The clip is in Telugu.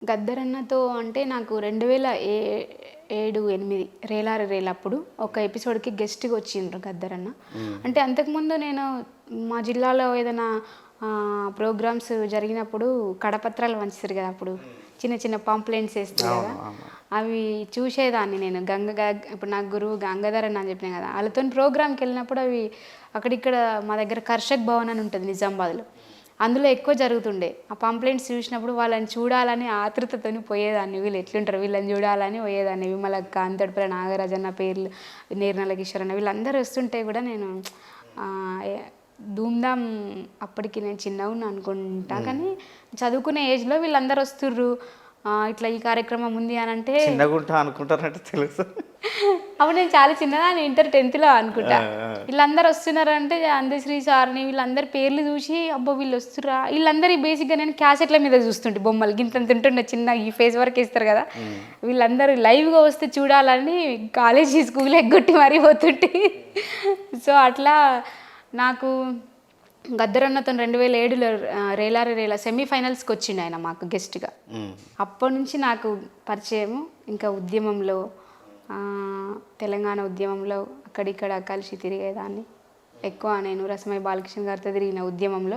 గద్దరన్నతో అంటే నాకు 2007, 8 రేలారి రేలప్పుడు ఒక ఎపిసోడ్‌కి గెస్ట్‌గా వచ్చిండ్రు గద్దరన్న. అంటే అంతకుముందు నేను మా జిల్లాలో ఏదైనా ప్రోగ్రామ్స్ జరిగినప్పుడు కడపత్రాలు పంచుతారు కదా! అప్పుడు చిన్న చిన్న పాంప్లెంట్స్ ఏస్తారు కదా! అవును. అవును. అవి చూసేదాన్ని నేను. ఇప్పుడు నాకు గురువు గంగాధర్ అన్న అని చెప్పినా కదా! వాళ్ళతోని ప్రోగ్రామ్‌కెళ్ళినప్పుడు అవి అక్కడిక్కడ మా దగ్గర కర్షక్ భవన్ అని ఉంటుంది నిజామాబాద్‌లో. అందులో ఎక్కువ జరుగుతుండే. ఆ పాంప్లెంట్స్ చూసినప్పుడు వాళ్ళని చూడాలని ఆతృతతోని పోయేదాన్ని. వీళ్ళు ఎట్లుంటారు వీళ్ళని చూడాలని పోయేదాన్ని. విమలక్క, అంతటిపల్లి నాగరాజన్న పేర్లు, నేర్నల కిషోర్ అన్న వీళ్ళందరూ వస్తుంటే కూడా నేను ఆహ్, ఎ ధూమ్‌ధామ్ అప్పటికి నేను చిన్నగున్నా అనుకుంటా. కానీ చదువుకునే ఏజ్‌లో వీళ్ళందరూ వస్తుర్రు. ఇట్లా ఈ కార్యక్రమం ఉంది అనంటే చిన్నగుంటా అనుకుంటారంటే తెలుసు. అప్పుడు నేను చాలా చిన్నదాన్ని ఇంటర్ 10థ్‌లో ఆ! అనుకుంటా. ఆ! వీళ్ళందరూ వస్తున్నారంటే అందశ్రీ సార్‌ని వీళ్ళందరి పేర్లు చూసి అబ్బో! వీళ్ళు వస్తుర్రా వీళ్ళందరి బేసిక్‌గా నేను క్యాసెట్‌ల మీద చూస్తుంటే బొమ్మలు గింతంత ఉంటుండే చిన్న ఈ ఫేస్ వరకు ఏస్తారు కదా! హ్మ్. వీళ్ళందరూ లైవ్‌గా వస్తే చూడాలని కాలేజీ, స్కూల్ ఎగ్గొట్టి మరీ పోతుంటే. సో, అట్లా నాకు గద్దరన్నతోని 2007లో రేలారి రేలా సెమీఫైనల్స్‌కొచ్చిండు ఆయన మాకు గెస్ట్‌గా. హ్మ్. అప్పటినుంచి నాకు పరిచయము. ఇంకా ఉద్యమంలో తెలంగాణ ఉద్యమంలో అక్కడిక్కడ కలిసి తిరిగేదాన్ని. ఎక్కువ నేను రసమై బాలకిషన్ గారితో తిరిగిన ఉద్యమంలో.